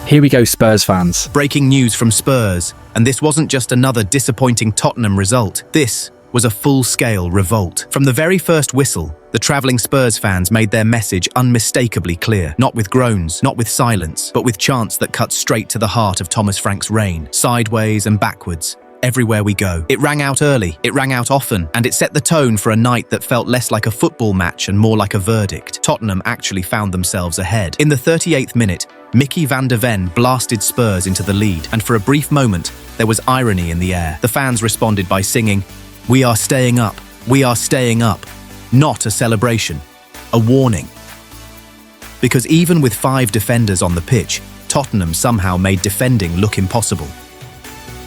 Here we go, Spurs fans. Breaking news from Spurs, and this wasn't just another disappointing Tottenham result. This was a full-scale revolt. From the very first whistle, the travelling Spurs fans made their message unmistakably clear. Not with groans, not with silence, but with chants that cut straight to the heart of Thomas Frank's reign, sideways and backwards. Everywhere we go. It rang out early, it rang out often, and it set the tone for a night that felt less like a football match and more like a verdict. Tottenham actually found themselves ahead. In the 38th minute, Mickey van de Ven blasted Spurs into the lead, and for a brief moment, there was irony in the air. The fans responded by singing, "We are staying up, we are staying up." Not a celebration, a warning. Because even with 5 defenders on the pitch, Tottenham somehow made defending look impossible.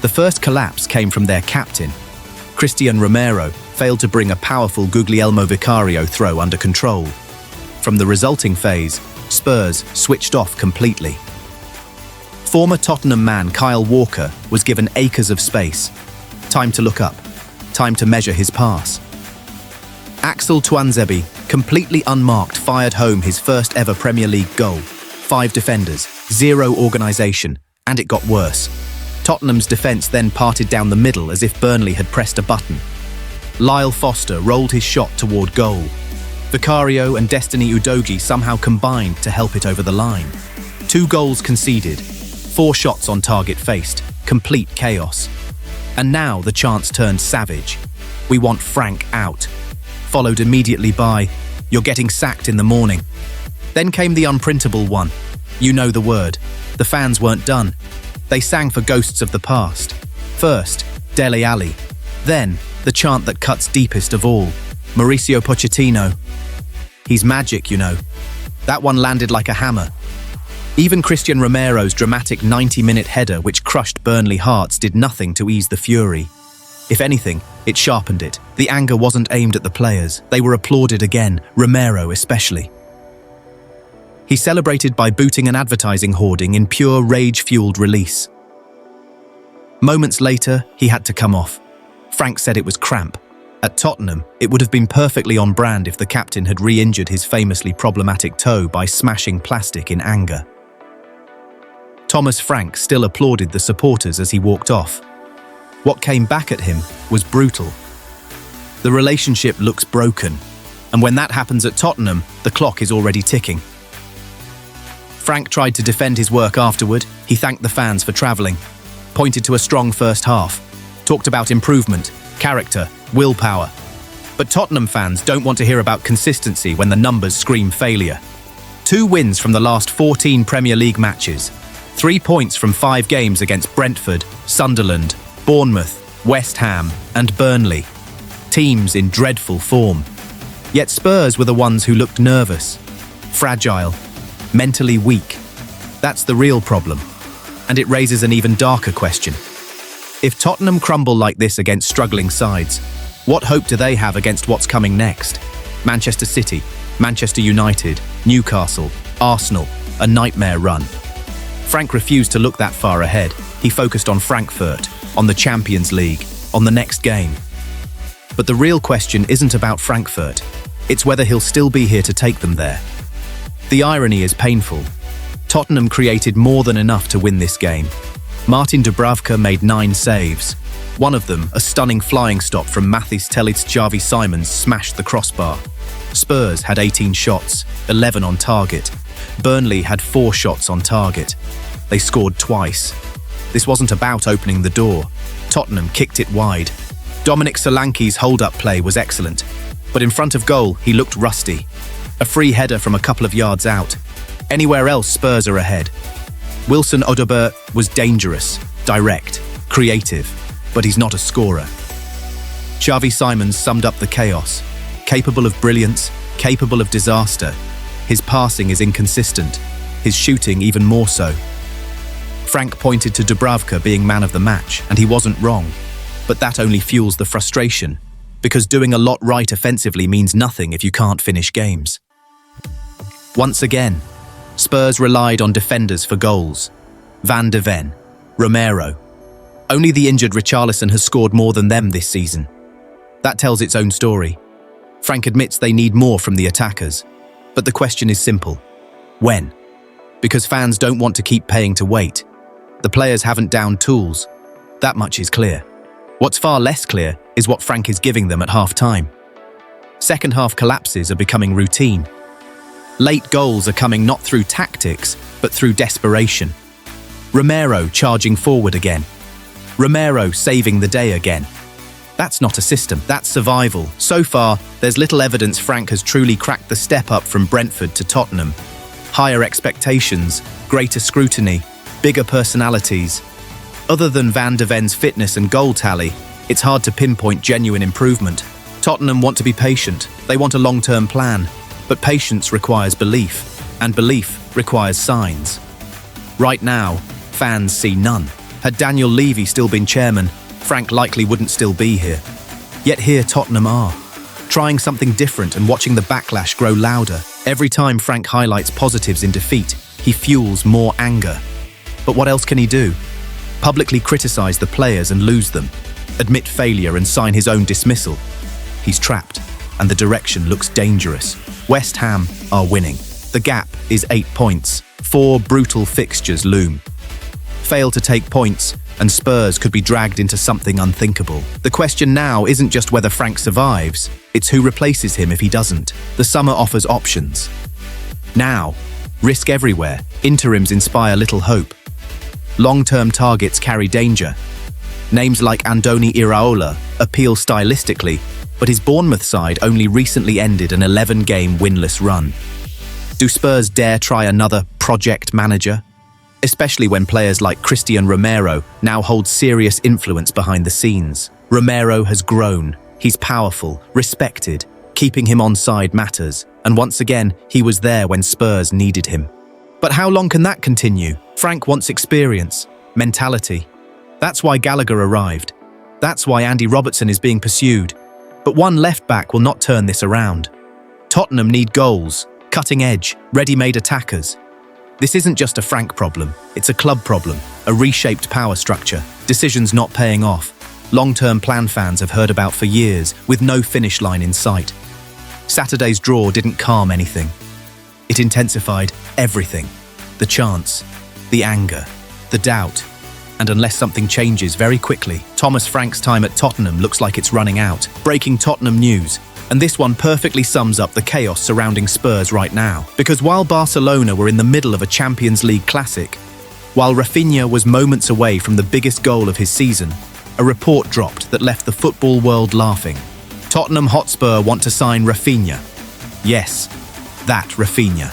The first collapse came from their captain. Cristian Romero failed to bring a powerful Guglielmo Vicario throw under control. From the resulting phase, Spurs switched off completely. Former Tottenham man Kyle Walker was given acres of space. Time to look up. Time to measure his pass. Axel Tuanzebe, completely unmarked, fired home his first ever Premier League goal. 5 defenders, 0 organisation, and it got worse. Tottenham's defence then parted down the middle as if Burnley had pressed a button. Lyle Foster rolled his shot toward goal. Vicario and Destiny Udogie somehow combined to help it over the line. 2 goals conceded, 4 shots on target faced, complete chaos. And now the chants turned savage. "We want Frank out." Followed immediately by, "You're getting sacked in the morning." Then came the unprintable one. You know the word. The fans weren't done. They sang for ghosts of the past. First, Dele Alli. Then, the chant that cuts deepest of all, Mauricio Pochettino. He's magic, you know. That one landed like a hammer. Even Cristian Romero's dramatic 90-minute header, which crushed Burnley hearts, did nothing to ease the fury. If anything, it sharpened it. The anger wasn't aimed at the players. They were applauded again, Romero especially. He celebrated by booting an advertising hoarding in pure rage-fueled release. Moments later, he had to come off. Frank said it was cramp. At Tottenham, it would have been perfectly on brand if the captain had re-injured his famously problematic toe by smashing plastic in anger. Thomas Frank still applauded the supporters as he walked off. What came back at him was brutal. The relationship looks broken, and when that happens at Tottenham, the clock is already ticking. Frank tried to defend his work afterward. He thanked the fans for travelling, pointed to a strong first half, talked about improvement, character, willpower. But Tottenham fans don't want to hear about consistency when the numbers scream failure. 2 wins from the last 14 Premier League matches, 3 points from 5 games against Brentford, Sunderland, Bournemouth, West Ham, and Burnley. Teams in dreadful form. Yet Spurs were the ones who looked nervous, fragile, mentally weak. That's the real problem. And it raises an even darker question. If Tottenham crumble like this against struggling sides, what hope do they have against what's coming next? Manchester City, Manchester United, Newcastle, Arsenal, a nightmare run. Frank refused to look that far ahead. He focused on Frankfurt, on the Champions League, on the next game. But the real question isn't about Frankfurt. It's whether he'll still be here to take them there. The irony is painful. Tottenham created more than enough to win this game. Martin Dubravka made 9 saves. One of them, a stunning flying stop from Mathis Telit's Xavi Simons, smashed the crossbar. Spurs had 18 shots, 11 on target. Burnley had 4 shots on target. They scored twice. This wasn't about opening the door. Tottenham kicked it wide. Dominic Solanke's hold-up play was excellent, but in front of goal, he looked rusty. A free header from a couple of yards out. Anywhere else, Spurs are ahead. Wilson Odobert was dangerous, direct, creative, but he's not a scorer. Xavi Simons summed up the chaos. Capable of brilliance, capable of disaster. His passing is inconsistent, his shooting even more so. Frank pointed to Dubravka being man of the match, and he wasn't wrong. But that only fuels the frustration, because doing a lot right offensively means nothing if you can't finish games. Once again, Spurs relied on defenders for goals. Van de Ven, Romero. Only the injured Richarlison has scored more than them this season. That tells its own story. Frank admits they need more from the attackers. But the question is simple. When? Because fans don't want to keep paying to wait. The players haven't downed tools. That much is clear. What's far less clear is what Frank is giving them at half-time. Second half collapses are becoming routine. Late goals are coming not through tactics, but through desperation. Romero charging forward again. Romero saving the day again. That's not a system, that's survival. So far, there's little evidence Frank has truly cracked the step up from Brentford to Tottenham. Higher expectations, greater scrutiny, bigger personalities. Other than Van de Ven's fitness and goal tally, it's hard to pinpoint genuine improvement. Tottenham want to be patient, they want a long-term plan, but patience requires belief, and belief requires signs. Right now, fans see none. Had Daniel Levy still been chairman, Frank likely wouldn't still be here. Yet here Tottenham are, trying something different and watching the backlash grow louder. Every time Frank highlights positives in defeat, he fuels more anger. But what else can he do? Publicly criticize the players and lose them, admit failure and sign his own dismissal. He's trapped, and the direction looks dangerous. West Ham are winning. The gap is 8 points. 4 brutal fixtures loom. Fail to take points, and Spurs could be dragged into something unthinkable. The question now isn't just whether Frank survives, it's who replaces him if he doesn't. The summer offers options. Now, risk everywhere. Interims inspire little hope. Long-term targets carry danger. Names like Andoni Iraola appeal stylistically, but his Bournemouth side only recently ended an 11-game winless run. Do Spurs dare try another project manager? Especially when players like Christian Romero now hold serious influence behind the scenes. Romero has grown. He's powerful, respected. Keeping him on side matters. And once again, he was there when Spurs needed him. But how long can that continue? Frank wants experience, mentality. That's why Gallagher arrived. That's why Andy Robertson is being pursued. But one left-back will not turn this around. Tottenham need goals, cutting edge, ready-made attackers. This isn't just a Frank problem, it's a club problem, a reshaped power structure, decisions not paying off, long-term plan fans have heard about for years, with no finish line in sight. Saturday's draw didn't calm anything. It intensified everything. The chance, the anger, the doubt. And unless something changes very quickly, Thomas Frank's time at Tottenham looks like it's running out. Breaking Tottenham news. And this one perfectly sums up the chaos surrounding Spurs right now. Because while Barcelona were in the middle of a Champions League classic, while Rafinha was moments away from the biggest goal of his season, a report dropped that left the football world laughing. Tottenham Hotspur want to sign Rafinha. Yes, that Rafinha.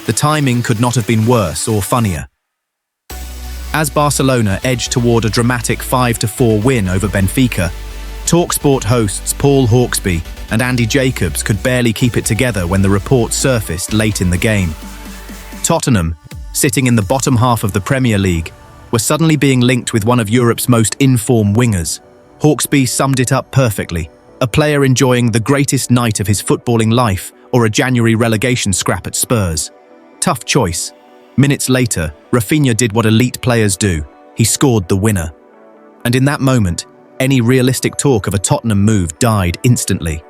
The timing could not have been worse or funnier. As Barcelona edged toward a dramatic 5-4 win over Benfica, TalkSport hosts Paul Hawksby and Andy Jacobs could barely keep it together when the report surfaced late in the game. Tottenham, sitting in the bottom half of the Premier League, were suddenly being linked with one of Europe's most informed wingers. Hawksby summed it up perfectly, a player enjoying the greatest night of his footballing life or a January relegation scrap at Spurs. Tough choice. Minutes later, Rafinha did what elite players do. He scored the winner. And in that moment, any realistic talk of a Tottenham move died instantly.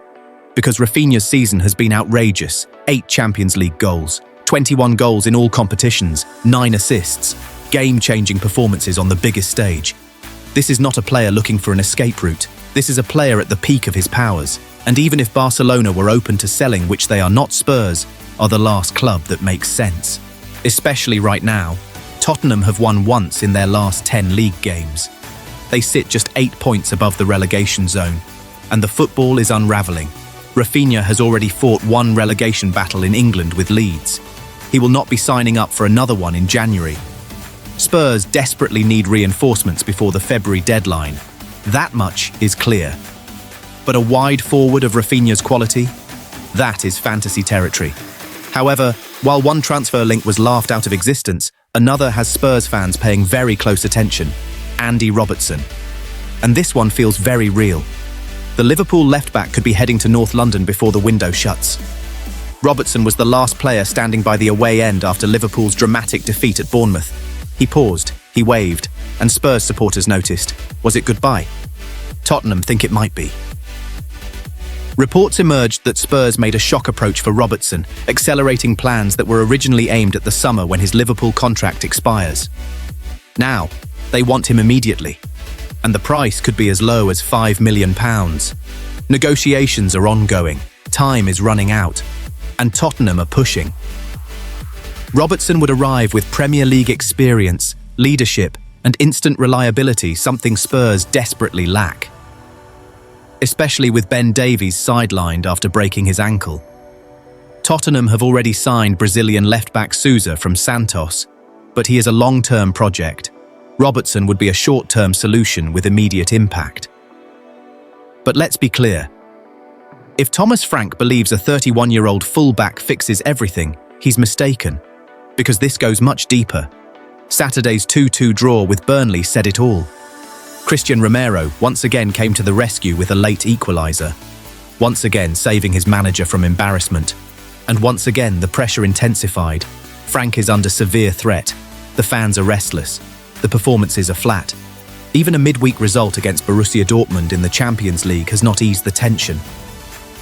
Because Rafinha's season has been outrageous. 8 Champions League goals, 21 goals in all competitions, 9 assists, game-changing performances on the biggest stage. This is not a player looking for an escape route. This is a player at the peak of his powers. And even if Barcelona were open to selling, which they are not, Spurs are the last club that makes sense. Especially right now, Tottenham have won once in their last 10 league games. They sit just 8 points above the relegation zone, and the football is unravelling. Rafinha has already fought one relegation battle in England with Leeds. He will not be signing up for another one in January. Spurs desperately need reinforcements before the February deadline. That much is clear. But a wide forward of Rafinha's quality? That is fantasy territory. However, while one transfer link was laughed out of existence, another has Spurs fans paying very close attention. Andy Robertson. And this one feels very real. The Liverpool left-back could be heading to North London before the window shuts. Robertson was the last player standing by the away end after Liverpool's dramatic defeat at Bournemouth. He paused, he waved, and Spurs supporters noticed. Was it goodbye? Tottenham think it might be. Reports emerged that Spurs made a shock approach for Robertson, accelerating plans that were originally aimed at the summer when his Liverpool contract expires. Now, they want him immediately, and the price could be as low as £5 million. Negotiations are ongoing, time is running out, and Tottenham are pushing. Robertson would arrive with Premier League experience, leadership, and instant reliability, something Spurs desperately lack. Especially with Ben Davies sidelined after breaking his ankle. Tottenham have already signed Brazilian left-back Sousa from Santos, but he is a long-term project. Robertson would be a short-term solution with immediate impact. But let's be clear. If Thomas Frank believes a 31-year-old fullback fixes everything, he's mistaken, because this goes much deeper. Saturday's 2-2 draw with Burnley said it all. Christian Romero once again came to the rescue with a late equaliser, once again saving his manager from embarrassment, and once again the pressure intensified. Frank is under severe threat, the fans are restless, the performances are flat. Even a midweek result against Borussia Dortmund in the Champions League has not eased the tension.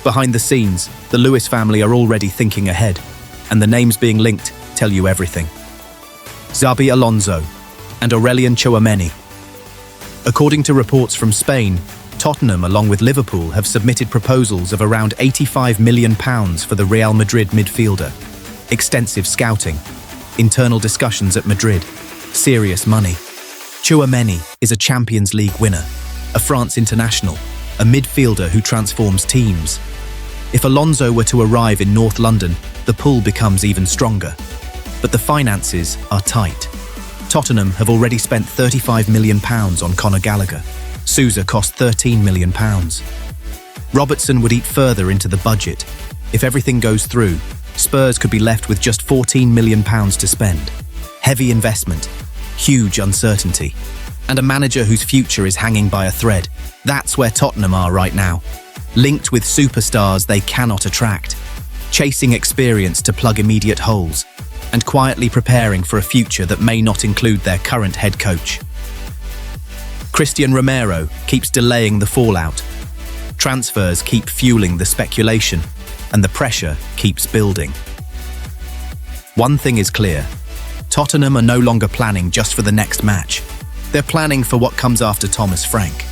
Behind the scenes, the Lewis family are already thinking ahead, and the names being linked tell you everything. Xabi Alonso and Aurelien Tchouameni. According to reports from Spain, Tottenham, along with Liverpool, have submitted proposals of around £85 million for the Real Madrid midfielder. Extensive scouting, internal discussions at Madrid, serious money. Tchouameni is a Champions League winner, a France international, a midfielder who transforms teams. If Alonso were to arrive in North London, the pull becomes even stronger. But the finances are tight. Tottenham have already spent £35 million on Conor Gallagher. Sousa cost £13 million. Robertson would eat further into the budget. If everything goes through, Spurs could be left with just £14 million to spend. Heavy investment, huge uncertainty, and a manager whose future is hanging by a thread. That's where Tottenham are right now. Linked with superstars they cannot attract, chasing experience to plug immediate holes, and quietly preparing for a future that may not include their current head coach. Christian Romero keeps delaying the fallout. Transfers keep fueling the speculation, and the pressure keeps building. One thing is clear. Tottenham are no longer planning just for the next match. They're planning for what comes after Thomas Frank.